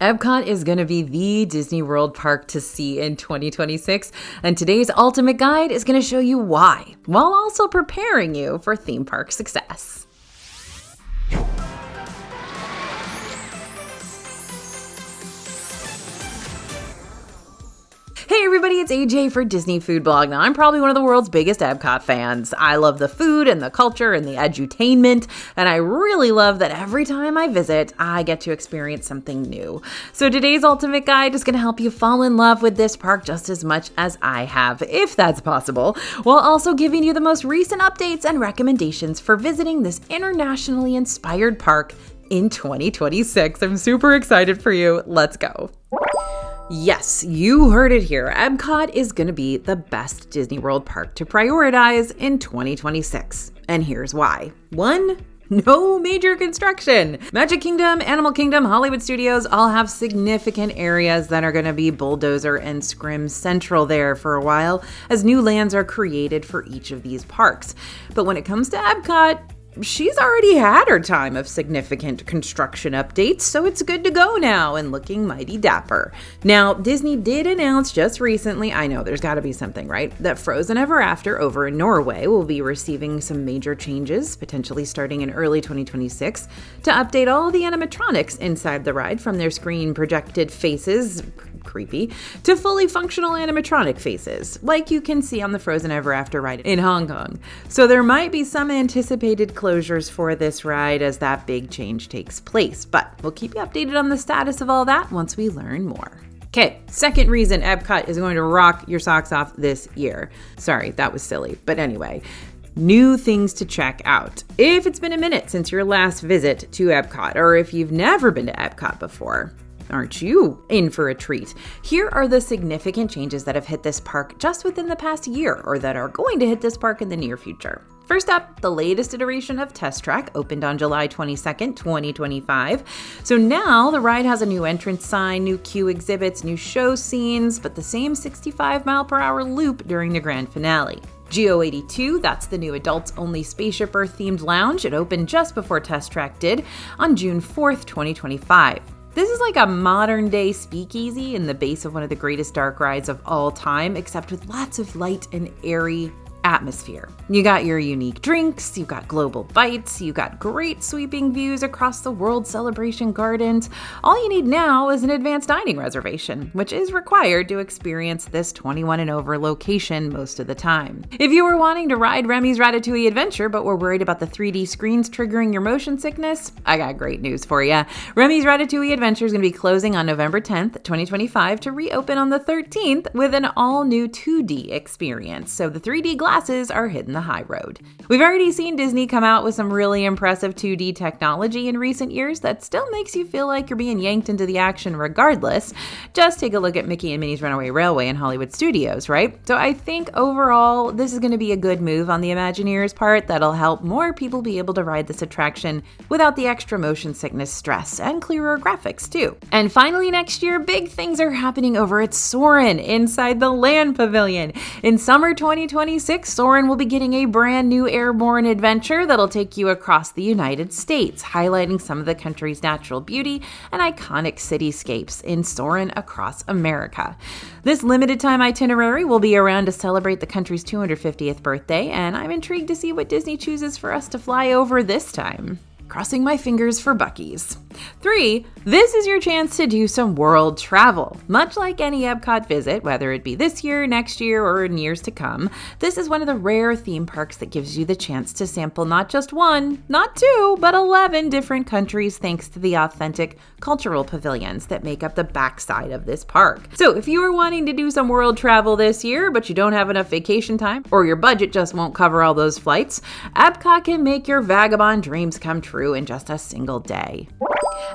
Epcot is going to be the Disney World park to see in 2026, and today's ultimate guide is going to show you why, while also preparing you for theme park success. Hey everybody, it's AJ for Disney Food Blog. Now, I'm probably one of the world's biggest Epcot fans. I love the food and the culture and the edutainment, and I really love that every time I visit, I get to experience something new. So today's ultimate guide is going to help you fall in love with this park just as much as I have, if that's possible, while also giving you the most recent updates and recommendations for visiting this internationally inspired park in 2026. I'm super excited for you. Let's go. Yes, you heard it here. Epcot is going to be the best Disney World park to prioritize in 2026. And here's why. 1. No major construction. Magic Kingdom, Animal Kingdom, Hollywood Studios all have significant areas that are going to be bulldozer and scrim central there for a while as new lands are created for each of these parks. But when it comes to Epcot, she's already had her time of significant construction updates, so it's good to go now and looking mighty dapper. Now, Disney did announce just recently, I know there's got to be something, right, that Frozen Ever After over in Norway will be receiving some major changes, potentially starting in early 2026, to update all the animatronics inside the ride from their screen projected faces, creepy, to fully functional animatronic faces, like you can see on the Frozen Ever After ride in Hong Kong. So there might be some anticipated closures for this ride as that big change takes place, but we'll keep you updated on the status of all that once we learn more. Okay, second reason Epcot is going to rock your socks off this year. Sorry, that was silly, but anyway. New things to check out. If it's been a minute since your last visit to Epcot, or if you've never been to Epcot before, aren't you in for a treat? Here are the significant changes that have hit this park just within the past year, or that are going to hit this park in the near future. First up, the latest iteration of Test Track opened on July 22nd, 2025. So now the ride has a new entrance sign, new queue exhibits, new show scenes, but the same 65-mile-per-hour loop during the grand finale. GO82, that's the new adults-only Spaceship Earth-themed lounge. It opened just before Test Track did on June 4th, 2025. This is like a modern-day speakeasy in the base of one of the greatest dark rides of all time, except with lots of light and airy atmosphere. You got your unique drinks, you got global bites, you got great sweeping views across the World Celebration Gardens. All you need now is an advanced dining reservation, which is required to experience this 21 and over location most of the time. If you were wanting to ride Remy's Ratatouille Adventure but were worried about the 3D screens triggering your motion sickness, I got great news for you. Remy's Ratatouille Adventure is going to be closing on November 10th, 2025 to reopen on the 13th with an all-new 2D experience. So the 3D glasses are hitting the high road. We've already seen Disney come out with some really impressive 2D technology in recent years that still makes you feel like you're being yanked into the action regardless. Just take a look at Mickey and Minnie's Runaway Railway in Hollywood Studios, right? So I think overall, this is going to be a good move on the Imagineers' part that'll help more people be able to ride this attraction without the extra motion sickness stress and clearer graphics too. And finally next year, big things are happening over at Soarin' inside the Land Pavilion. In summer 2026, Soarin' will be getting a brand new airborne adventure that'll take you across the United States, highlighting some of the country's natural beauty and iconic cityscapes in Soarin' across America. This limited time itinerary will be around to celebrate the country's 250th birthday, and I'm intrigued to see what Disney chooses for us to fly over this time. Crossing my fingers for Buc-ee's. 3, this is your chance to do some world travel. Much like any Epcot visit, whether it be this year, next year, or in years to come, this is one of the rare theme parks that gives you the chance to sample not just 1, not 2, but 11 different countries thanks to the authentic cultural pavilions that make up the backside of this park. So if you are wanting to do some world travel this year, but you don't have enough vacation time, or your budget just won't cover all those flights, Epcot can make your vagabond dreams come true in just a single day.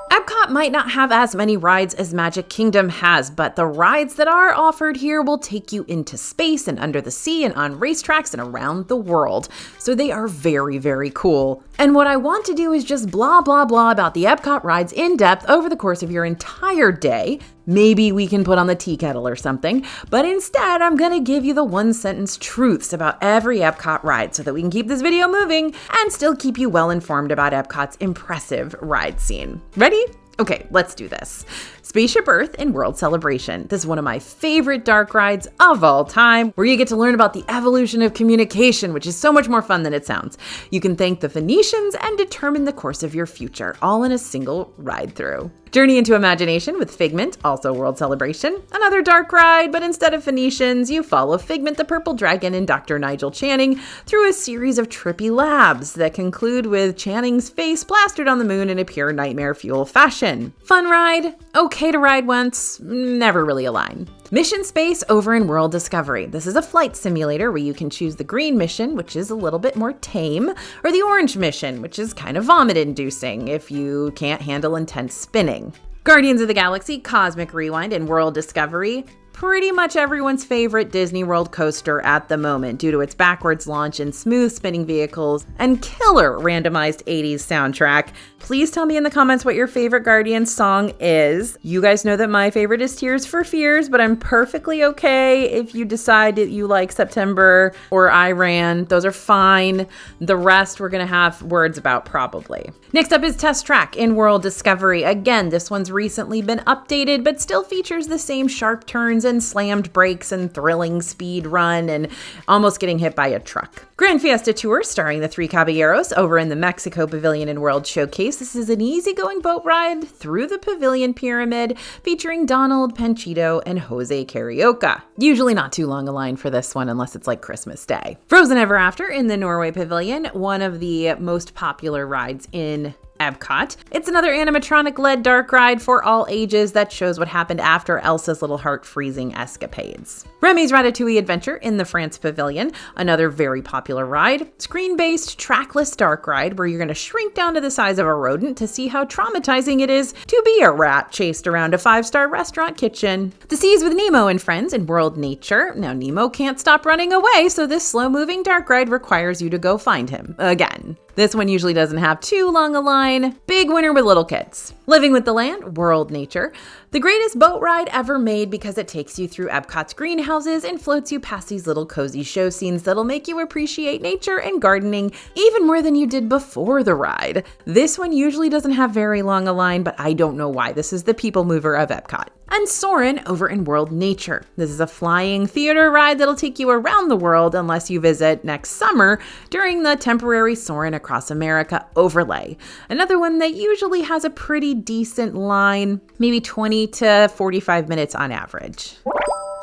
Epcot might not have as many rides as Magic Kingdom has, but the rides that are offered here will take you into space and under the sea and on racetracks and around the world. So they are very, very cool. And what I want to do is just blah, blah, blah about the Epcot rides in depth over the course of your entire day. Maybe we can put on the tea kettle or something, but instead I'm gonna give you the one-sentence truths about every Epcot ride so that we can keep this video moving and still keep you well informed about Epcot's impressive ride scene. Ready? Okay, let's do this. Spaceship Earth in World Celebration. This is one of my favorite dark rides of all time, where you get to learn about the evolution of communication, which is so much more fun than it sounds. You can thank the Phoenicians and determine the course of your future, all in a single ride through. Journey into Imagination with Figment, also World Celebration. Another dark ride, but instead of Phoenicians, you follow Figment the Purple Dragon and Dr. Nigel Channing through a series of trippy labs that conclude with Channing's face plastered on the moon in a pure nightmare fuel fashion. Fun ride, okay to ride once, never really align. Mission Space over in World Discovery. This is a flight simulator where you can choose the green mission, which is a little bit more tame, or the orange mission, which is kind of vomit-inducing if you can't handle intense spinning. Guardians of the Galaxy Cosmic Rewind in World Discovery. Pretty much everyone's favorite Disney World coaster at the moment due to its backwards launch and smooth spinning vehicles and killer randomized 80s soundtrack. Please tell me in the comments what your favorite Guardians song is. You guys know that my favorite is Tears for Fears, but I'm perfectly okay if you decide that you like September or I Ran. Those are fine. The rest we're going to have words about probably. Next up is Test Track in World Discovery. Again, this one's recently been updated, but still features the same sharp turns and slammed brakes and thrilling speed run and almost getting hit by a truck. Grand Fiesta Tour starring the Three Caballeros over in the Mexico Pavilion and World Showcase. This is an easygoing boat ride through the Pavilion Pyramid featuring Donald, Panchito, and Jose Carioca. Usually not too long a line for this one unless it's like Christmas Day. Frozen Ever After in the Norway Pavilion, one of the most popular rides in Epcot. It's another animatronic-led dark ride for all ages that shows what happened after Elsa's little heart-freezing escapades. Remy's Ratatouille Adventure in the France Pavilion, another very popular ride. Screen-based, trackless dark ride where you're going to shrink down to the size of a rodent to see how traumatizing it is to be a rat chased around a 5-star restaurant kitchen. The Seas with Nemo and Friends in World Nature. Now, Nemo can't stop running away, so this slow-moving dark ride requires you to go find him again. This one usually doesn't have too long a line. Big winner with little kids. Living with the Land, World Nature. The greatest boat ride ever made because it takes you through Epcot's greenhouses and floats you past these little cozy show scenes that'll make you appreciate nature and gardening even more than you did before the ride. This one usually doesn't have very long a line, but I don't know why. This is the people mover of Epcot. And Soarin' over in World Nature. This is a flying theater ride that'll take you around the world unless you visit next summer during the temporary Soarin' Across America overlay. Another one that usually has a pretty decent line, maybe 20 to 45 minutes on average.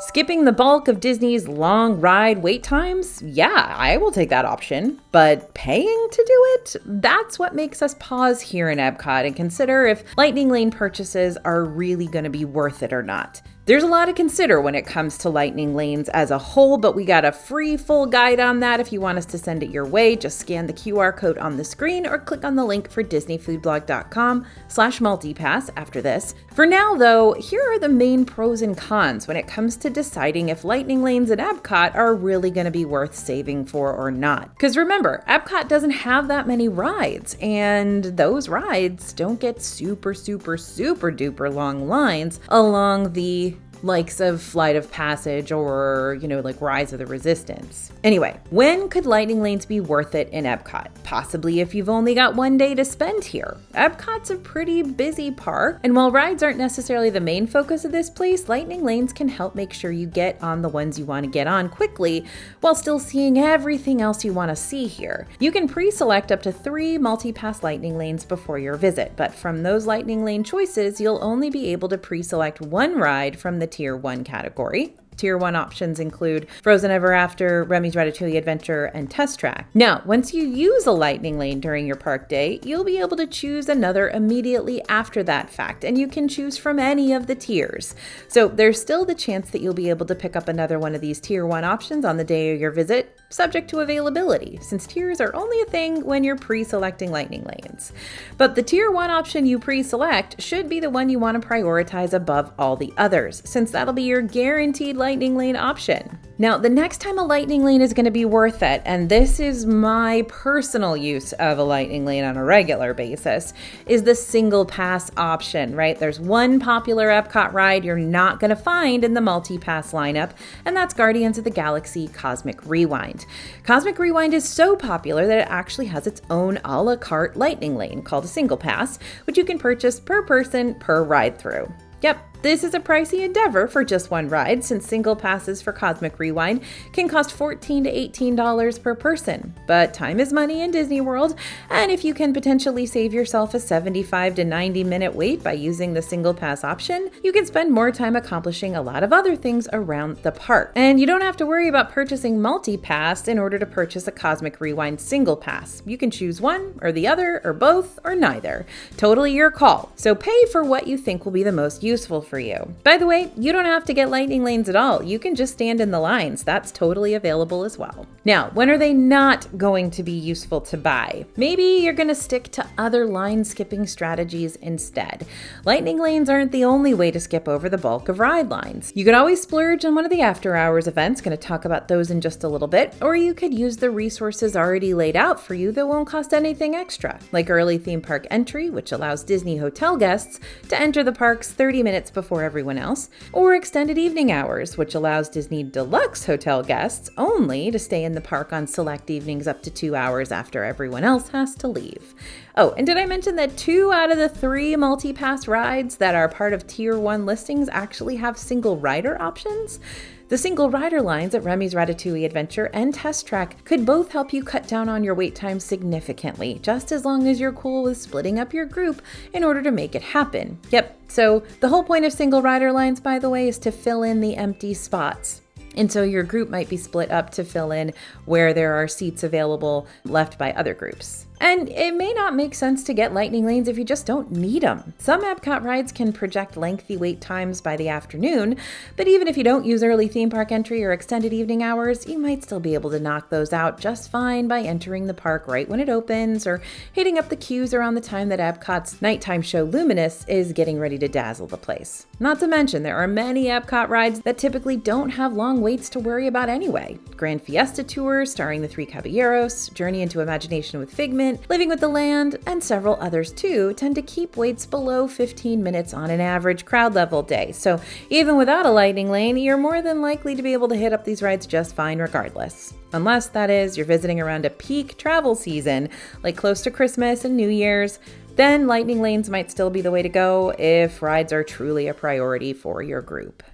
Skipping the bulk of Disney's long ride wait times? Yeah, I will take that option. But paying to do it? That's what makes us pause here in Epcot and consider if Lightning Lane purchases are really going to be worth it or not. There's a lot to consider when it comes to Lightning Lanes as a whole, but we got a free full guide on that. If you want us to send it your way, just scan the QR code on the screen or click on the link for disneyfoodblog.com/multipass after this. For now, though, here are the main pros and cons when it comes to deciding if Lightning Lanes at Epcot are really going to be worth saving for or not. Because remember, Epcot doesn't have that many rides, and those rides don't get super duper long lines along the likes of Flight of Passage or, like Rise of the Resistance. Anyway, when could Lightning Lanes be worth it in Epcot? Possibly if you've only got one day to spend here. Epcot's a pretty busy park, and while rides aren't necessarily the main focus of this place, Lightning Lanes can help make sure you get on the ones you want to get on quickly while still seeing everything else you want to see here. You can pre-select up to 3 multi-pass Lightning Lanes before your visit, but from those Lightning Lane choices, you'll only be able to pre-select one ride from the Tier 1 category. Tier 1 options include Frozen Ever After, Remy's Ratatouille Adventure, and Test Track. Now, once you use a Lightning Lane during your park day, you'll be able to choose another immediately after that fact, and you can choose from any of the tiers. So there's still the chance that you'll be able to pick up another one of these Tier 1 options on the day of your visit, subject to availability, since tiers are only a thing when you're pre-selecting Lightning Lanes. But the Tier 1 option you pre-select should be the one you want to prioritize above all the others, since that'll be your guaranteed Lightning Lane option. Now, the next time a Lightning Lane is going to be worth it, and this is my personal use of a Lightning Lane on a regular basis, is the single pass option, right? There's one popular Epcot ride you're not going to find in the multi-pass lineup, and that's Guardians of the Galaxy Cosmic Rewind. Cosmic Rewind is so popular that it actually has its own a la carte Lightning Lane called a single pass, which you can purchase per person per ride through. Yep, this is a pricey endeavor for just one ride, since single passes for Cosmic Rewind can cost $14 to $18 per person. But time is money in Disney World, and if you can potentially save yourself a 75 to 90 minute wait by using the single pass option, you can spend more time accomplishing a lot of other things around the park. And you don't have to worry about purchasing multi-pass in order to purchase a Cosmic Rewind single pass. You can choose one or the other or both or neither. Totally your call. So pay for what you think will be the most useful for you. By the way, you don't have to get lightning lanes at all. You can just stand in the lines. That's totally available as well. Now, when are they not going to be useful to buy? Maybe you're going to stick to other line skipping strategies instead. Lightning lanes aren't the only way to skip over the bulk of ride lines. You could always splurge on one of the after hours events, going to talk about those in just a little bit, or you could use the resources already laid out for you that won't cost anything extra, like early theme park entry, which allows Disney hotel guests to enter the parks 30 minutes before everyone else, or extended evening hours, which allows Disney Deluxe hotel guests only to stay in the park on select evenings up to 2 hours after everyone else has to leave. Oh, and did I mention that 2 out of the 3 multi-pass rides that are part of Tier 1 listings actually have single rider options? The single rider lines at Remy's Ratatouille Adventure and Test Track could both help you cut down on your wait time significantly, just as long as you're cool with splitting up your group in order to make it happen. Yep, so the whole point of single rider lines, by the way, is to fill in the empty spots. And so your group might be split up to fill in where there are seats available left by other groups. And it may not make sense to get lightning lanes if you just don't need them. Some Epcot rides can project lengthy wait times by the afternoon, but even if you don't use early theme park entry or extended evening hours, you might still be able to knock those out just fine by entering the park right when it opens or hitting up the queues around the time that Epcot's nighttime show Luminous is getting ready to dazzle the place. Not to mention, there are many Epcot rides that typically don't have long waits to worry about anyway. Grand Fiesta Tour starring the Three Caballeros, Journey into Imagination with Figment, Living with the Land, and several others too tend to keep waits below 15 minutes on an average crowd level day. So even without a lightning lane, you're more than likely to be able to hit up these rides just fine regardless. Unless, that is, you're visiting around a peak travel season, like close to Christmas and New Year's, then lightning lanes might still be the way to go if rides are truly a priority for your group.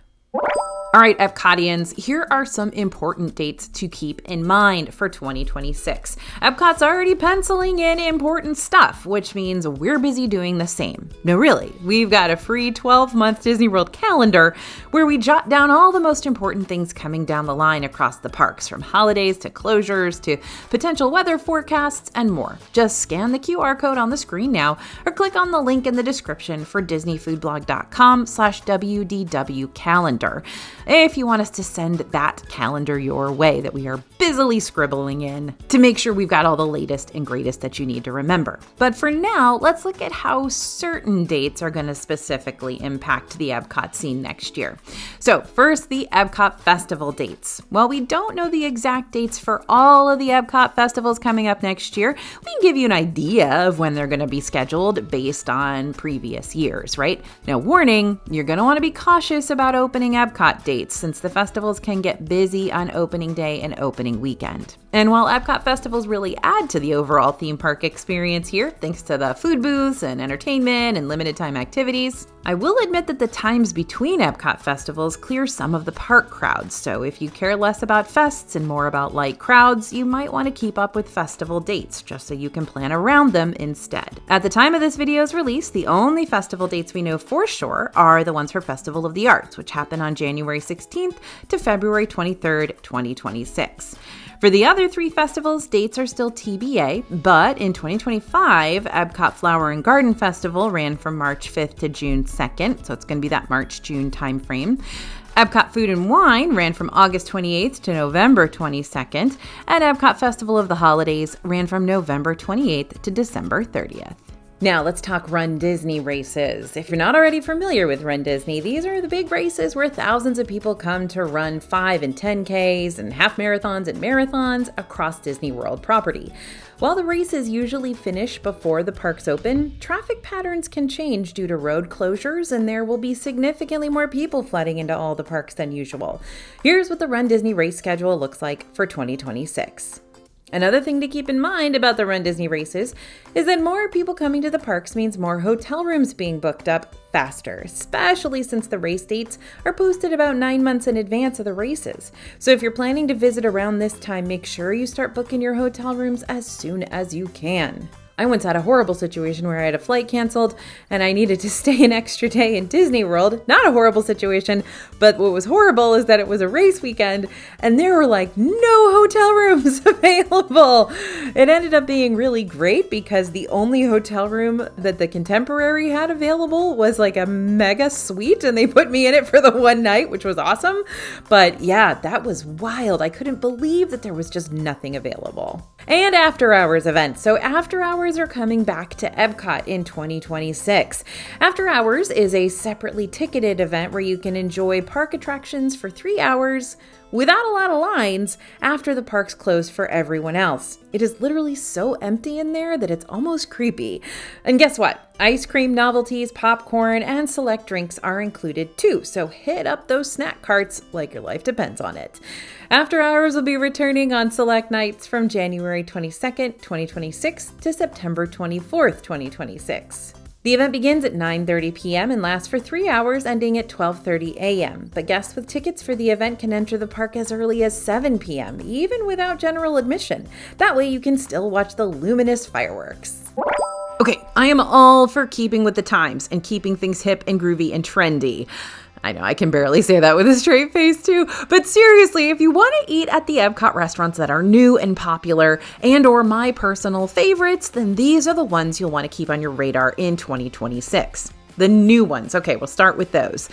All right, Epcotians, here are some important dates to keep in mind for 2026. Epcot's already penciling in important stuff, which means we're busy doing the same. No, really, we've got a free 12-month Disney World calendar where we jot down all the most important things coming down the line across the parks, from holidays to closures to potential weather forecasts and more. Just scan the QR code on the screen now or click on the link in the description for disneyfoodblog.com/WDW calendar if you want us to send that calendar your way that we are busily scribbling in to make sure we've got all the latest and greatest that you need to remember. But for now, let's look at how certain dates are going to specifically impact the Epcot scene next year. So first, the Epcot Festival dates. While we don't know the exact dates for all of the Epcot festivals coming up next year, we can give you an idea of when they're going to be scheduled based on previous years, right? Now, warning, you're going to want to be cautious about opening Epcot dates since the festivals can get busy on opening day and opening weekend. And while Epcot festivals really add to the overall theme park experience here, thanks to the food booths and entertainment and limited time activities, I will admit that the times between Epcot festivals clear some of the park crowds. So if you care less about fests and more about light crowds, you might want to keep up with festival dates just so you can plan around them instead. At the time of this video's release, the only festival dates we know for sure are the ones for Festival of the Arts, which happen on January 16th to February 23rd, 2026. For the other 3 festivals, dates are still TBA, but in 2025, Epcot Flower and Garden Festival ran from March 5th to June 2nd, so it's going to be that March-June timeframe. Epcot Food and Wine ran from August 28th to November 22nd, and Epcot Festival of the Holidays ran from November 28th to December 30th. Now let's talk Run Disney races. If you're not already familiar with Run Disney, these are the big races where thousands of people come to run 5 and 10Ks and half marathons and marathons across Disney World property. While the races usually finish before the parks open, traffic patterns can change due to road closures, and there will be significantly more people flooding into all the parks than usual. Here's what the Run Disney race schedule looks like for 2026. Another thing to keep in mind about the Run Disney races is that more people coming to the parks means more hotel rooms being booked up faster, especially since the race dates are posted about 9 months in advance of the races. So if you're planning to visit around this time, make sure you start booking your hotel rooms as soon as you can. I once had a horrible situation where I had a flight canceled and I needed to stay an extra day in Disney World. Not a horrible situation, but what was horrible is that it was a race weekend and there were like no hotel rooms available. It ended up being really great because the only hotel room that the Contemporary had available was like a mega suite and they put me in it for the one night, which was awesome. But yeah, that was wild. I couldn't believe that there was just nothing available. And after hours events. So after hours are coming back to Epcot in 2026. After Hours is a separately ticketed event where you can enjoy park attractions for 3 hours without a lot of lines after the parks close for everyone else. It is literally so empty in there that it's almost creepy. And guess what? Ice cream, novelties, popcorn, and select drinks are included too, so hit up those snack carts like your life depends on it. After Hours will be returning on select nights from January 22nd, 2026 to September 24th, 2026. The event begins at 9:30 p.m. and lasts for 3 hours, ending at 12:30 a.m. But guests with tickets for the event can enter the park as early as 7 p.m., even without general admission. That way you can still watch the luminous fireworks. Okay, I am all for keeping with the times and keeping things hip and groovy and trendy. I know I can barely say that with a straight face too, but seriously, if you want to eat at the Epcot restaurants that are new and popular and or my personal favorites, then these are the ones you'll want to keep on your radar in 2026. The new ones. Okay, we'll start with those.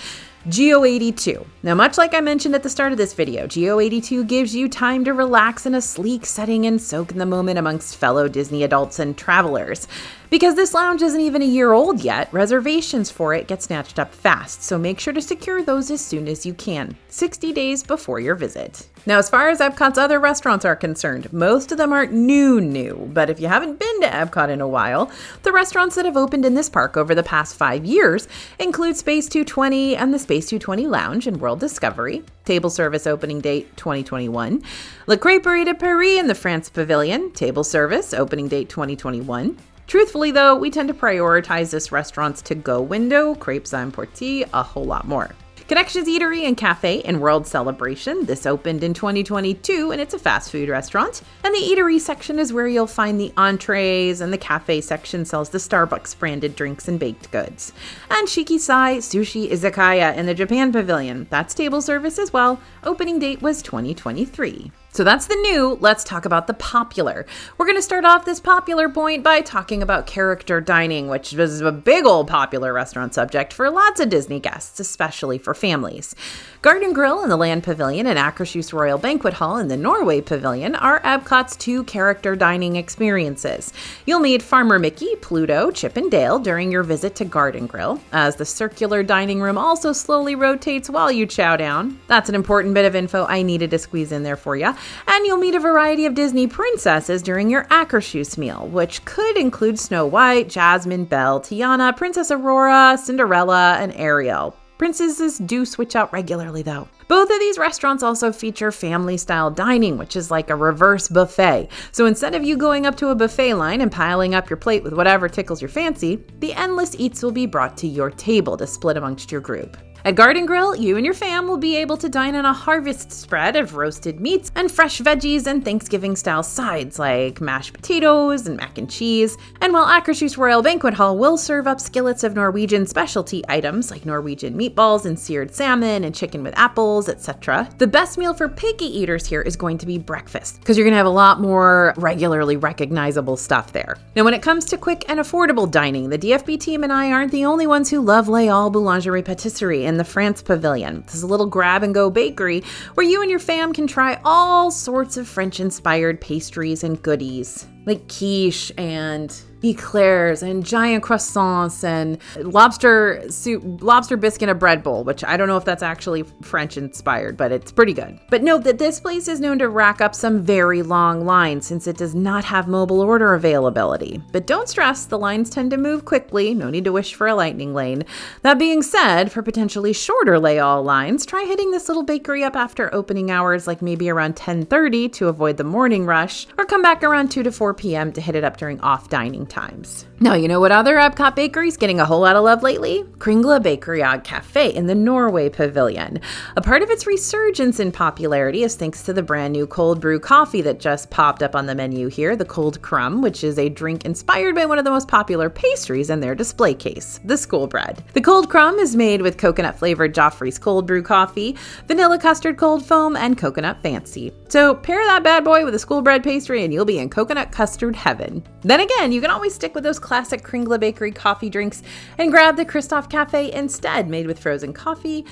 Geo82. Now, much like I mentioned at the start of this video, Geo82 gives you time to relax in a sleek setting and soak in the moment amongst fellow Disney adults and travelers. Because this lounge isn't even a year old yet, reservations for it get snatched up fast, so make sure to secure those as soon as you can, 60 days before your visit. Now, as far as Epcot's other restaurants are concerned, most of them aren't new, but if you haven't been to Epcot in a while, the restaurants that have opened in this park over the past 5 years include Space 220 and the Space 220 Lounge in World Discovery, table service opening date 2021, La Crêperie de Paris in the France Pavilion, table service opening date 2021. Truthfully though, we tend to prioritize this restaurant's to-go window, crepes emportés, a whole lot more. Connections Eatery and Cafe in World Celebration. This opened in 2022 and it's a fast food restaurant. And the eatery section is where you'll find the entrees, and the cafe section sells the Starbucks branded drinks and baked goods. And Shikisai Sushi Izakaya in the Japan Pavilion. That's table service as well. Opening date was 2023. So that's the new. Let's talk about the popular. We're going to start off this popular point by talking about character dining, which was a big old popular restaurant subject for lots of Disney guests, especially for families. Garden Grill in the Land Pavilion and Akershus Royal Banquet Hall in the Norway Pavilion are Epcot's 2 character dining experiences. You'll meet Farmer Mickey, Pluto, Chip and Dale during your visit to Garden Grill, as the circular dining room also slowly rotates while you chow down. That's an important bit of info I needed to squeeze in there for you. And you'll meet a variety of Disney princesses during your Akershus meal, which could include Snow White, Jasmine, Belle, Tiana, Princess Aurora, Cinderella, and Ariel. Princesses do switch out regularly though. Both of these restaurants also feature family-style dining, which is like a reverse buffet. So instead of you going up to a buffet line and piling up your plate with whatever tickles your fancy, the endless eats will be brought to your table to split amongst your group. At Garden Grill, you and your fam will be able to dine on a harvest spread of roasted meats and fresh veggies and Thanksgiving-style sides like mashed potatoes and mac and cheese. And while Akershus Royal Banquet Hall will serve up skillets of Norwegian specialty items like Norwegian meatballs and seared salmon and chicken with apples, etc., the best meal for picky eaters here is going to be breakfast, because you're going to have a lot more regularly recognizable stuff there. Now, when it comes to quick and affordable dining, the DFB team and I aren't the only ones who love Les All Boulangerie Patisserie in the France Pavilion. This is a little grab-and-go bakery where you and your fam can try all sorts of French-inspired pastries and goodies, like quiche and eclairs and giant croissants and lobster bisque in a bread bowl, which I don't know if that's actually French inspired, but it's pretty good. But note that this place is known to rack up some very long lines since it does not have mobile order availability. But don't stress, the lines tend to move quickly. No need to wish for a lightning lane. That being said, for potentially shorter lay-all lines, try hitting this little bakery up after opening hours, like maybe around 10:30 to avoid the morning rush, or come back around 2 to 4 p.m. to hit it up during off-dining times. Now, you know what other Epcot bakery's getting a whole lot of love lately? Kringla Bakery og Cafe in the Norway Pavilion. A part of its resurgence in popularity is thanks to the brand new cold brew coffee that just popped up on the menu here, the Cold Crumb, which is a drink inspired by one of the most popular pastries in their display case, the school bread. The Cold Crumb is made with coconut-flavored Joffrey's cold brew coffee, vanilla custard cold foam, and coconut fancy. So pair that bad boy with a school bread pastry and you'll be in coconut custard heaven. Then again, you can always stick with those classic Kringla Bakery coffee drinks and grab the Christoph Cafe instead, made with frozen coffee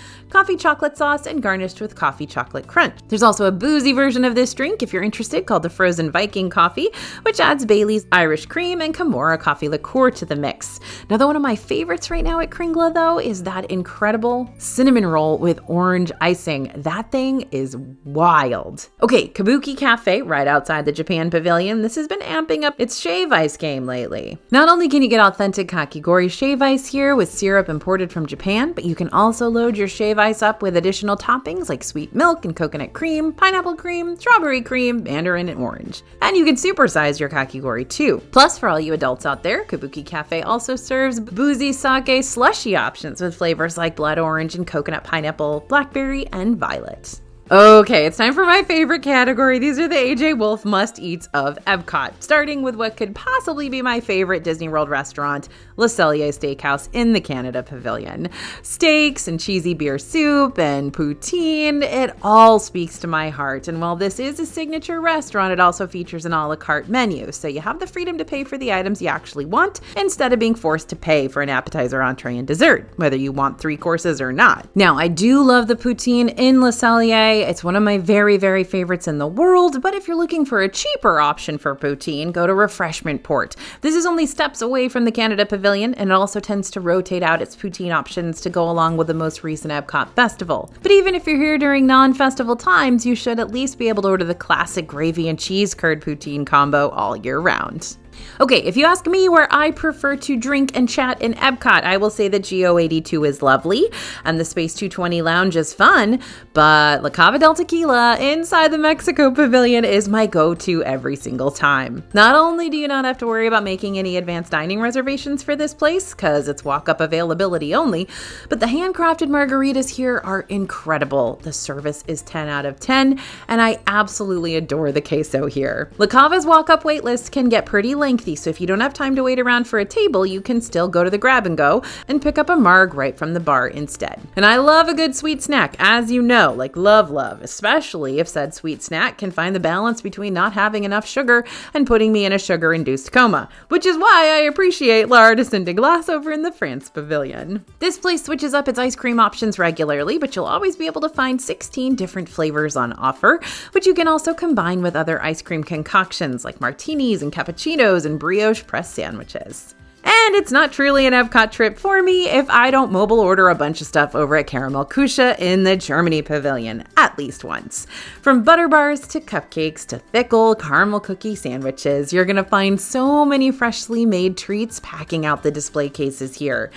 chocolate sauce, and garnished with coffee chocolate crunch. There's also a boozy version of this drink if you're interested, called the Frozen Viking Coffee, which adds Bailey's Irish cream and Kimura coffee liqueur to the mix. Now, one of my favorites right now at Kringla, though, is that incredible cinnamon roll with orange icing. That thing is wild. Okay, Kabuki Cafe, right outside the Japan Pavilion. This has been amping up its shave ice game lately. Not only can you get authentic kakigori shave ice here with syrup imported from Japan, but you can also load your shave ice up with additional toppings like sweet milk and coconut cream, pineapple cream, strawberry cream, mandarin, and orange. And you can supersize your kakigori too. Plus, for all you adults out there, Kabuki Cafe also serves boozy sake slushy options with flavors like blood orange and coconut pineapple, blackberry, and violet. Okay, it's time for my favorite category. These are the AJ Wolf must-eats of Epcot, starting with what could possibly be my favorite Disney World restaurant, Le Cellier Steakhouse in the Canada Pavilion. Steaks and cheesy beer soup and poutine, it all speaks to my heart. And while this is a signature restaurant, it also features an a la carte menu, so you have the freedom to pay for the items you actually want instead of being forced to pay for an appetizer, entree, and dessert, whether you want 3 courses or not. Now, I do love the poutine in Le Cellier. It's one of my very, very favorites in the world, but if you're looking for a cheaper option for poutine, go to Refreshment Port. This is only steps away from the Canada Pavilion, and it also tends to rotate out its poutine options to go along with the most recent Epcot festival. But even if you're here during non-festival times, you should at least be able to order the classic gravy and cheese curd poutine combo all year round. Okay, if you ask me where I prefer to drink and chat in Epcot, I will say that GO82 is lovely and the Space 220 Lounge is fun, but La Cava del Tequila inside the Mexico Pavilion is my go-to every single time. Not only do you not have to worry about making any advanced dining reservations for this place, because it's walk-up availability only, but the handcrafted margaritas here are incredible. The service is 10 out of 10, and I absolutely adore the queso here. La Cava's walk-up wait list can get pretty lengthy, so if you don't have time to wait around for a table, you can still go to the grab and go and pick up a marg right from the bar instead. And I love a good sweet snack, as you know, like love, especially if said sweet snack can find the balance between not having enough sugar and putting me in a sugar-induced coma, which is why I appreciate L'Artisan de Glace over in the France Pavilion. This place switches up its ice cream options regularly, but you'll always be able to find 16 different flavors on offer, which you can also combine with other ice cream concoctions like martinis and cappuccinos and brioche press sandwiches. And it's not truly an Epcot trip for me if I don't mobile order a bunch of stuff over at Caramel Kusha in the Germany Pavilion, at least once. From butter bars to cupcakes to thick old caramel cookie sandwiches, you're gonna find so many freshly made treats packing out the display cases here.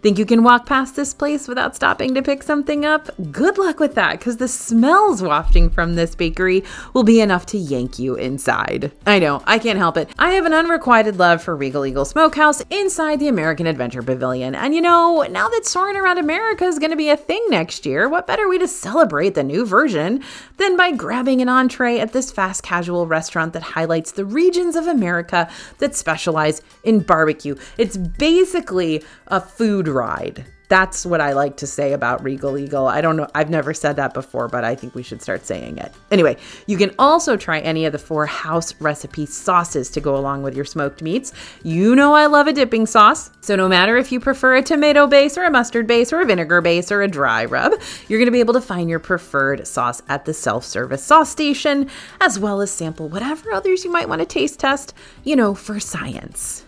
Think you can walk past this place without stopping to pick something up? Good luck with that, because the smells wafting from this bakery will be enough to yank you inside. I know, I can't help it. I have an unrequited love for Regal Eagle Smokehouse inside the American Adventure Pavilion. And you know, now that Soarin' Around America is going to be a thing next year, what better way to celebrate the new version than by grabbing an entree at this fast casual restaurant that highlights the regions of America that specialize in barbecue. It's basically a food ride. That's what I like to say about Regal Eagle. I don't know, I've never said that before, but I think we should start saying it. Anyway, you can also try any of the 4 house recipe sauces to go along with your smoked meats. You know I love a dipping sauce, so no matter if you prefer a tomato base or a mustard base or a vinegar base or a dry rub, you're going to be able to find your preferred sauce at the self-service sauce station, as well as sample whatever others you might want to taste test, for science.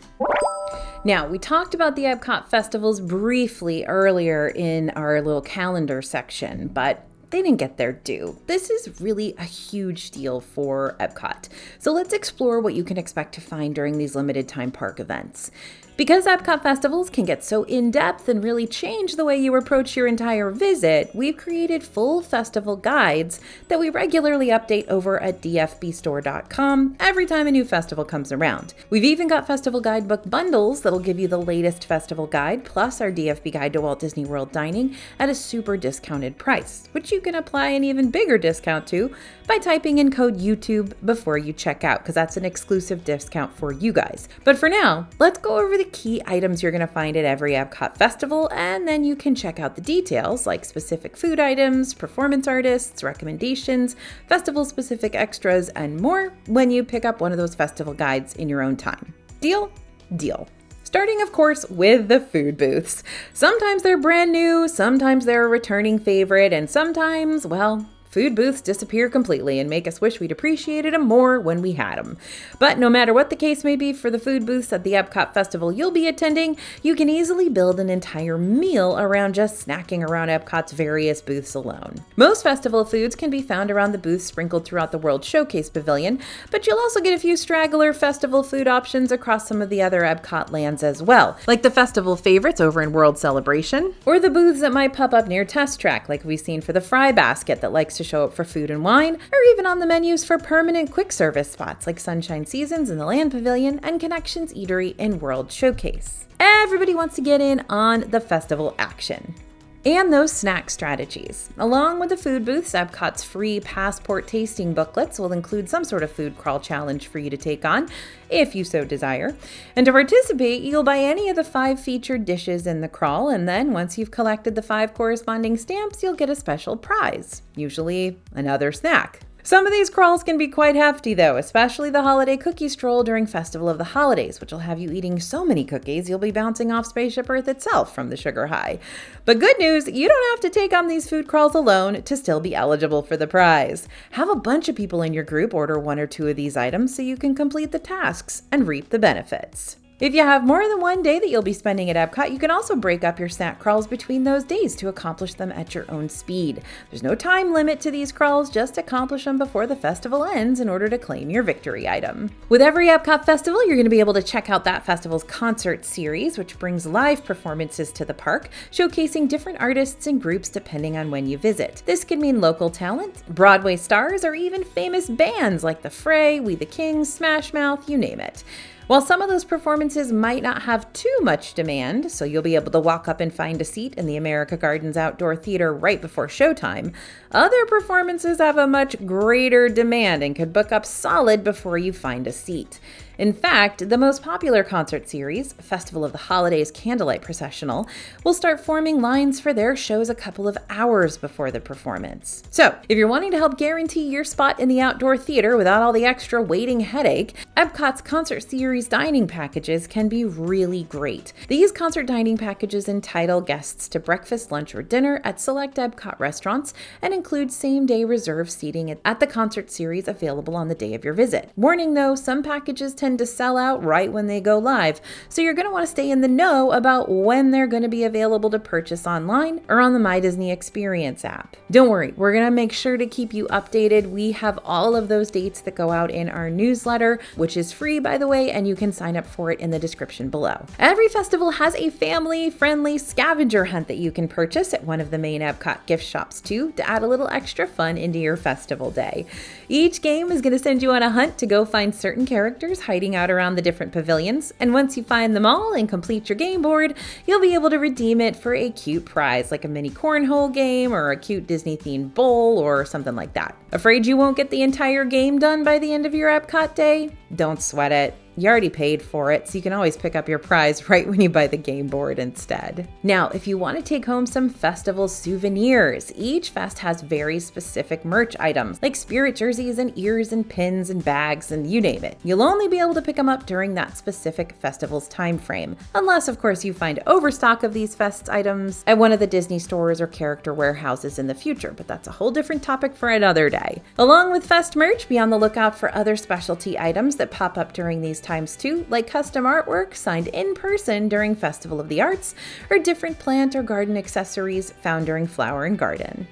Now, we talked about the Epcot festivals briefly earlier in our little calendar section, but they didn't get their due. This is really a huge deal for Epcot. So let's explore what you can expect to find during these limited time park events. Because Epcot festivals can get so in-depth and really change the way you approach your entire visit, we've created full festival guides that we regularly update over at dfbstore.com every time a new festival comes around. We've even got festival guidebook bundles that'll give you the latest festival guide plus our DFB guide to Walt Disney World dining at a super discounted price, which you can apply an even bigger discount to by typing in code YouTube before you check out, because that's an exclusive discount for you guys. But for now, let's go over the key items you're going to find at every Epcot festival, and then you can check out the details like specific food items, performance artists, recommendations, festival-specific extras, and more when you pick up one of those festival guides in your own time. Deal? Deal. Starting, of course, with the food booths. Sometimes they're brand new, sometimes they're a returning favorite, and sometimes, well, food booths disappear completely and make us wish we'd appreciated them more when we had them. But no matter what the case may be for the food booths at the Epcot Festival you'll be attending, you can easily build an entire meal around just snacking around Epcot's various booths alone. Most festival foods can be found around the booths sprinkled throughout the World Showcase Pavilion, but you'll also get a few straggler festival food options across some of the other Epcot lands as well, like the festival favorites over in World Celebration, or the booths that might pop up near Test Track like we've seen for the Fry Basket that likes to show up for food and wine, or even on the menus for permanent quick service spots like Sunshine Seasons in the Land Pavilion and Connections Eatery in World Showcase. Everybody wants to get in on the festival action and those snack strategies. Along with the food booths, Epcot's free passport tasting booklets will include some sort of food crawl challenge for you to take on, if you so desire. And to participate, you'll buy any of the 5 featured dishes in the crawl, and then once you've collected the 5 corresponding stamps, you'll get a special prize, usually another snack. Some of these crawls can be quite hefty though, especially the holiday cookie stroll during Festival of the Holidays, which will have you eating so many cookies you'll be bouncing off Spaceship Earth itself from the sugar high. But good news, you don't have to take on these food crawls alone to still be eligible for the prize. Have a bunch of people in your group order 1 or 2 of these items so you can complete the tasks and reap the benefits. If you have more than one day that you'll be spending at Epcot, you can also break up your snack crawls between those days to accomplish them at your own speed. There's no time limit to these crawls, just accomplish them before the festival ends in order to claim your victory item. With every Epcot festival, you're going to be able to check out that festival's concert series, which brings live performances to the park, showcasing different artists and groups depending on when you visit. This could mean local talent, Broadway stars, or even famous bands like The Fray, We the Kings, Smash Mouth, you name it. While some of those performances might not have too much demand, so you'll be able to walk up and find a seat in the America Gardens Outdoor Theater right before showtime, other performances have a much greater demand and could book up solid before you find a seat. In fact, the most popular concert series, Festival of the Holidays Candlelight Processional, will start forming lines for their shows a couple of hours before the performance. So, if you're wanting to help guarantee your spot in the outdoor theater without all the extra waiting headache, Epcot's concert series dining packages can be really great. These concert dining packages entitle guests to breakfast, lunch, or dinner at select Epcot restaurants and include same-day reserved seating at the concert series available on the day of your visit. Warning though, some packages tend to sell out right when they go live, so you're going to want to stay in the know about when they're going to be available to purchase online or on the My Disney Experience app. Don't worry, we're going to make sure to keep you updated. We have all of those dates that go out in our newsletter, which is free by the way, and you can sign up for it in the description below. Every festival has a family-friendly scavenger hunt that you can purchase at one of the main Epcot gift shops too, to add a little extra fun into your festival day. Each game is going to send you on a hunt to go find certain characters hiding out around the different pavilions, and once you find them all and complete your game board, you'll be able to redeem it for a cute prize like a mini cornhole game or a cute Disney themed bowl or something like that. Afraid you won't get the entire game done by the end of your Epcot day? Don't sweat it. You already paid for it, so you can always pick up your prize right when you buy the game board instead. Now, if you want to take home some festival souvenirs, each fest has very specific merch items, like spirit jerseys and ears and pins and bags and you name it. You'll only be able to pick them up during that specific festival's time frame, unless of course you find overstock of these fest items at one of the Disney stores or character warehouses in the future, but that's a whole different topic for another day. Along with fest merch, be on the lookout for other specialty items that pop up during these sometimes too, like custom artwork signed in person during Festival of the Arts, or different plant or garden accessories found during Flower and Garden.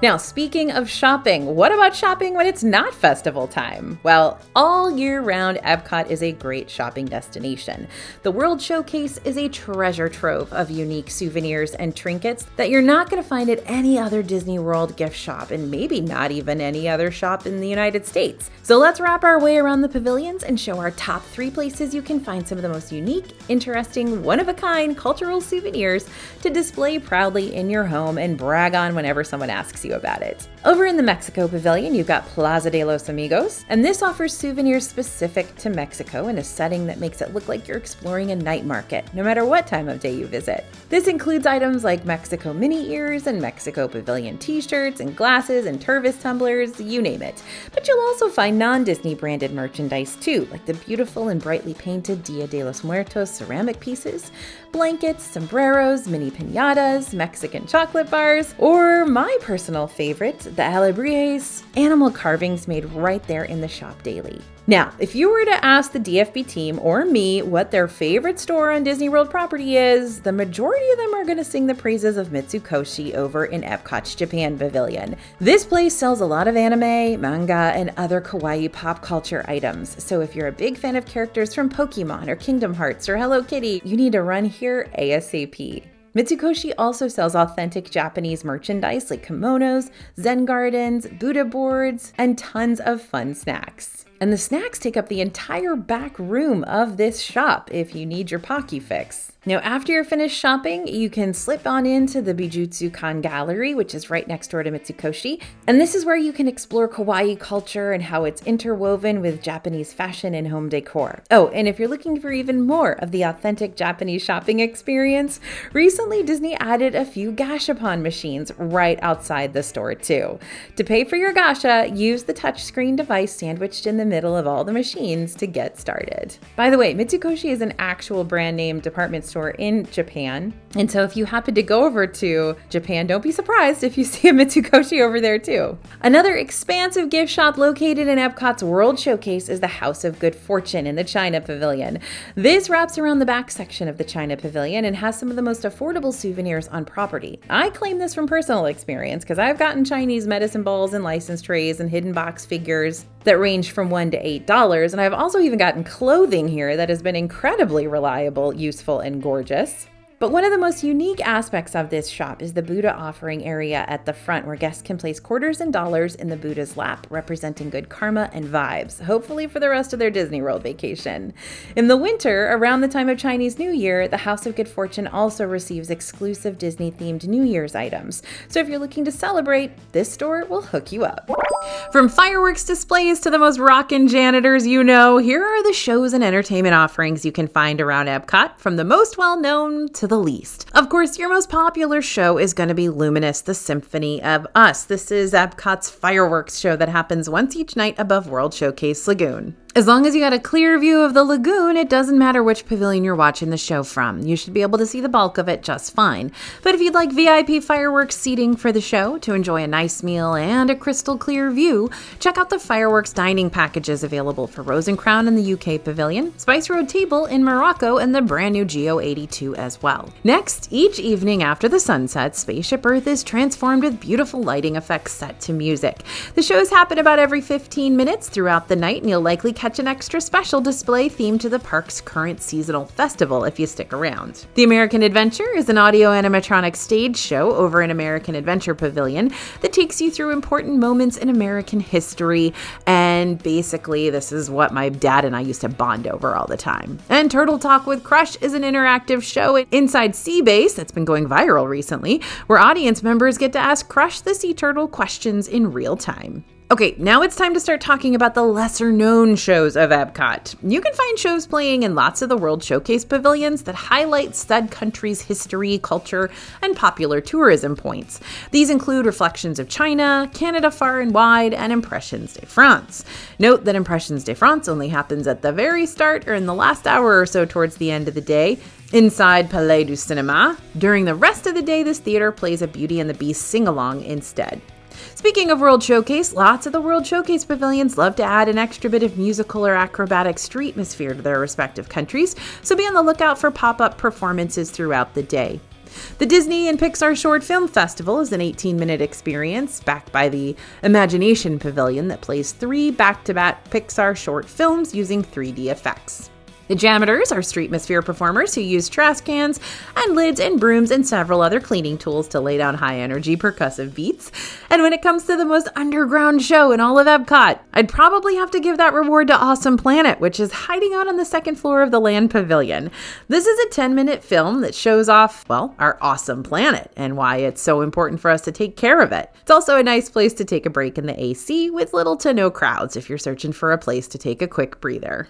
Now, speaking of shopping, what about shopping when it's not festival time? Well, all year round, Epcot is a great shopping destination. The World Showcase is a treasure trove of unique souvenirs and trinkets that you're not going to find at any other Disney World gift shop, and maybe not even any other shop in the United States. So let's wrap our way around the pavilions and show our top 3 places you can find some of the most unique, interesting, one-of-a-kind cultural souvenirs to display proudly in your home and brag on whenever someone asks you about it. Over in the Mexico Pavilion, you've got Plaza de los Amigos, and this offers souvenirs specific to Mexico in a setting that makes it look like you're exploring a night market, no matter what time of day you visit. This includes items like Mexico mini ears and Mexico Pavilion t-shirts and glasses and Tervis tumblers, you name it. But you'll also find non-Disney branded merchandise too, like the beautiful and brightly painted Dia de los Muertos ceramic pieces, blankets, sombreros, mini piñatas, Mexican chocolate bars, or my personal favorite, the Alabries, animal carvings made right there in the shop daily. Now, if you were to ask the DFB team or me what their favorite store on Disney World property is, the majority of them are going to sing the praises of Mitsukoshi over in Epcot's Japan Pavilion. This place sells a lot of anime, manga, and other kawaii pop culture items. So if you're a big fan of characters from Pokemon or Kingdom Hearts or Hello Kitty, you need to run here ASAP. Mitsukoshi also sells authentic Japanese merchandise like kimonos, Zen gardens, Buddha boards, and tons of fun snacks. And the snacks take up the entire back room of this shop if you need your Pocky fix. Now, after you're finished shopping, you can slip on into the Bijutsu-kan Gallery, which is right next door to Mitsukoshi. And this is where you can explore kawaii culture and how it's interwoven with Japanese fashion and home decor. Oh, and if you're looking for even more of the authentic Japanese shopping experience, recently Disney added a few gashapon machines right outside the store too. To pay for your gasha, use the touchscreen device sandwiched in the middle of all the machines to get started. By the way, Mitsukoshi is an actual brand name department store in Japan. And so if you happen to go over to Japan, don't be surprised if you see a Mitsukoshi over there too. Another expansive gift shop located in Epcot's World Showcase is the House of Good Fortune in the China Pavilion. This wraps around the back section of the China Pavilion and has some of the most affordable souvenirs on property. I claim this from personal experience because I've gotten Chinese medicine balls and license trays and hidden box figures that range from $1 to $8, and I've also even gotten clothing here that has been incredibly reliable, useful, and gorgeous. But one of the most unique aspects of this shop is the Buddha offering area at the front, where guests can place quarters and dollars in the Buddha's lap, representing good karma and vibes, hopefully for the rest of their Disney World vacation. In the winter, around the time of Chinese New Year, the House of Good Fortune also receives exclusive Disney-themed New Year's items. So if you're looking to celebrate, this store will hook you up. From fireworks displays to the most rockin' janitors you know, here are the shows and entertainment offerings you can find around Epcot, from the most well-known to the least. Of course, your most popular show is going to be Luminous, the Symphony of Us. This is Epcot's fireworks show that happens once each night above World Showcase Lagoon. As long as you got a clear view of the lagoon, it doesn't matter which pavilion you're watching the show from. You should be able to see the bulk of it just fine. But if you'd like VIP fireworks seating for the show to enjoy a nice meal and a crystal clear view, check out the fireworks dining packages available for Rose and Crown in the UK Pavilion, Spice Road Table in Morocco, and the brand new Geo 82 as well. Next, each evening after the sunset, Spaceship Earth is transformed with beautiful lighting effects set to music. The shows happen about every 15 minutes throughout the night, and you'll likely catch an extra special display themed to the park's current seasonal festival if you stick around. The American Adventure is an audio animatronic stage show over in American Adventure Pavilion that takes you through important moments in American history, and basically this is what my dad and I used to bond over all the time. And Turtle Talk with Crush is an interactive show inside Seabase that's been going viral recently, where audience members get to ask Crush the Sea Turtle questions in real time. Okay, now it's time to start talking about the lesser-known shows of Epcot. You can find shows playing in lots of the World Showcase pavilions that highlight said country's history, culture, and popular tourism points. These include Reflections of China, Canada Far and Wide, and Impressions de France. Note that Impressions de France only happens at the very start or in the last hour or so towards the end of the day, inside Palais du Cinéma. During the rest of the day, this theater plays a Beauty and the Beast sing-along instead. Speaking of World Showcase, lots of the World Showcase pavilions love to add an extra bit of musical or acrobatic streetmosphere to their respective countries, so be on the lookout for pop-up performances throughout the day. The Disney and Pixar Short Film Festival is an 18-minute experience backed by the Imagination Pavilion that plays 3 back-to-back Pixar short films using 3D effects. The Jammers are streetmosphere performers who use trash cans and lids and brooms and several other cleaning tools to lay down high-energy percussive beats. And when it comes to the most underground show in all of Epcot, I'd probably have to give that reward to Awesome Planet, which is hiding out on the second floor of the Land Pavilion. This is a 10-minute film that shows off, well, our awesome planet and why it's so important for us to take care of it. It's also a nice place to take a break in the AC with little to no crowds if you're searching for a place to take a quick breather.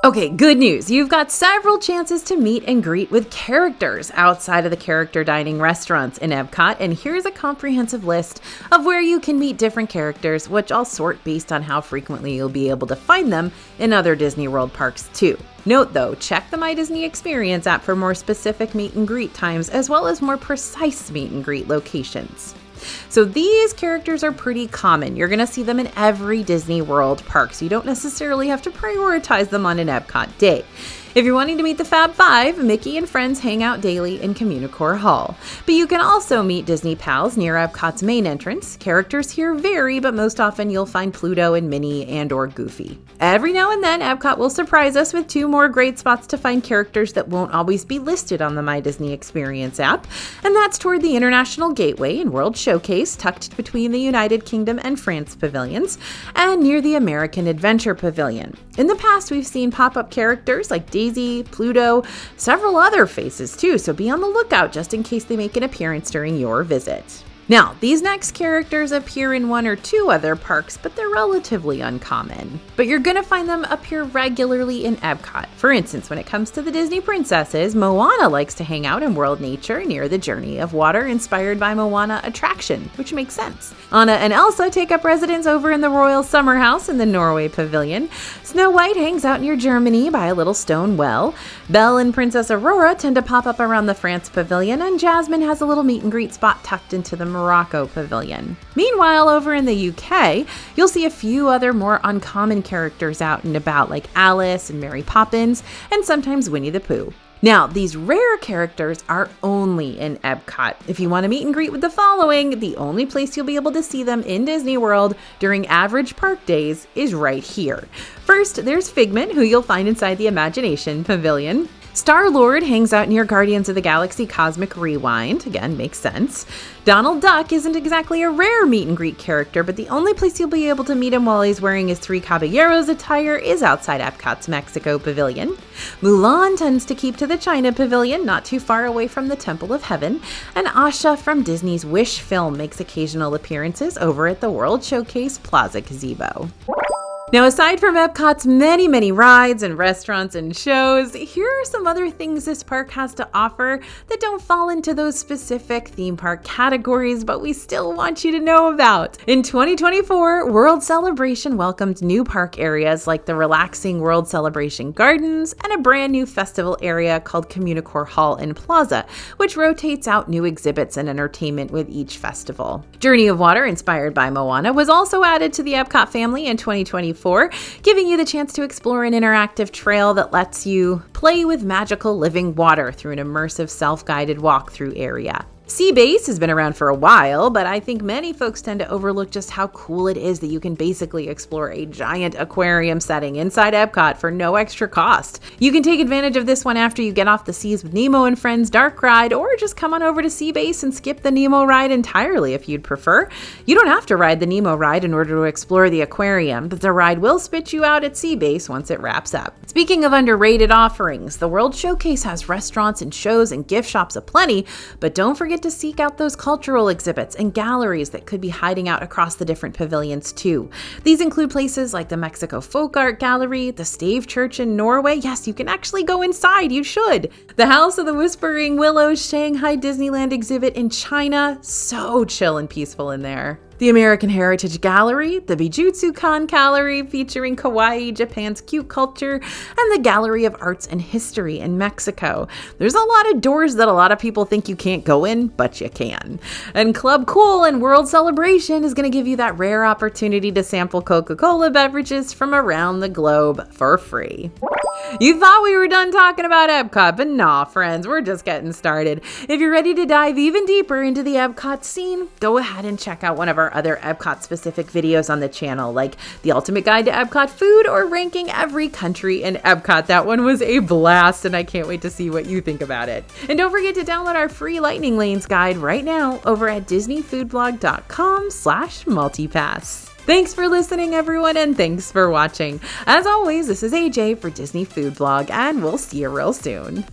Okay, good news. You've got several chances to meet and greet with characters outside of the character dining restaurants in Epcot, and here's a comprehensive list of where you can meet different characters, which I'll sort based on how frequently you'll be able to find them in other Disney World parks too. Note though, check the My Disney Experience app for more specific meet and greet times as well as more precise meet and greet locations. So these characters are pretty common. You're going to see them in every Disney World park, so you don't necessarily have to prioritize them on an Epcot day. If you're wanting to meet the Fab Five, Mickey and friends hang out daily in Communicore Hall. But you can also meet Disney pals near Epcot's main entrance. Characters here vary, but most often you'll find Pluto and Minnie and or Goofy. Every now and then, Epcot will surprise us with 2 more great spots to find characters that won't always be listed on the My Disney Experience app, and that's toward the International Gateway and World Showcase, tucked between the United Kingdom and France pavilions, and near the American Adventure Pavilion. In the past, we've seen pop-up characters like Daisy, Pluto, several other faces too, so be on the lookout just in case they make an appearance during your visit. Now, these next characters appear in 1 or 2 other parks, but they're relatively uncommon. But you're gonna find them appear regularly in Epcot. For instance, when it comes to the Disney princesses, Moana likes to hang out in World Nature near the Journey of Water inspired by Moana attraction, which makes sense. Anna and Elsa take up residence over in the Royal Summer House in the Norway Pavilion. Snow White hangs out near Germany by a little stone well. Belle and Princess Aurora tend to pop up around the France Pavilion, and Jasmine has a little meet and greet spot tucked into the Morocco Pavilion. Meanwhile, over in the UK, you'll see a few other more uncommon characters out and about, like Alice and Mary Poppins, and sometimes Winnie the Pooh. Now, these rare characters are only in Epcot. If you want to meet and greet with the following, the only place you'll be able to see them in Disney World during average park days is right here. First, there's Figment, who you'll find inside the Imagination Pavilion. Star-Lord hangs out near Guardians of the Galaxy Cosmic Rewind. Again, makes sense. Donald Duck isn't exactly a rare meet and greet character, but the only place you'll be able to meet him while he's wearing his Three Caballeros attire is outside Epcot's Mexico Pavilion. Mulan tends to keep to the China Pavilion, not too far away from the Temple of Heaven. And Asha from Disney's Wish film makes occasional appearances over at the World Showcase Plaza Gazebo. Now, aside from Epcot's many rides and restaurants and shows, here are some other things this park has to offer that don't fall into those specific theme park categories, but we still want you to know about. In 2024, World Celebration welcomed new park areas like the relaxing World Celebration Gardens and a brand new festival area called Communicore Hall and Plaza, which rotates out new exhibits and entertainment with each festival. Journey of Water, inspired by Moana, was also added to the Epcot family in 2024. Giving you the chance to explore an interactive trail that lets you play with magical living water through an immersive self-guided walkthrough area. Sea Base has been around for a while, but I think many folks tend to overlook just how cool it is that you can basically explore a giant aquarium setting inside Epcot for no extra cost. You can take advantage of this one after you get off the Seas with Nemo and Friends dark ride, or just come on over to Sea Base and skip the Nemo ride entirely if you'd prefer. You don't have to ride the Nemo ride in order to explore the aquarium, but the ride will spit you out at Sea Base once it wraps up. Speaking of underrated offerings, the World Showcase has restaurants and shows and gift shops aplenty, but don't forget to seek out those cultural exhibits and galleries that could be hiding out across the different pavilions too. These include places like the Mexico Folk Art Gallery, the Stave Church in Norway. Yes, you can actually go inside, you should. The House of the Whispering Willows Shanghai Disneyland exhibit in China. So chill and peaceful in there. the American Heritage Gallery, the Bijutsu-kan Gallery featuring Kawaii, Japan's cute culture, and the Gallery of Arts and History in Mexico. There's a lot of doors that a lot of people think you can't go in, but you can. And Club Cool and World Celebration is going to give you that rare opportunity to sample Coca-Cola beverages from around the globe for free. You thought we were done talking about Epcot, but nah, friends, we're just getting started. If you're ready to dive even deeper into the Epcot scene, go ahead and check out one of our other Epcot-specific videos on the channel, like the Ultimate Guide to Epcot Food or ranking every country in Epcot. That one was a blast, and I can't wait to see what you think about it. And don't forget to download our free Lightning Lanes guide right now over at disneyfoodblog.com/multipass. Thanks for listening, everyone, and thanks for watching. As always, this is AJ for Disney Food Blog, and we'll see you real soon.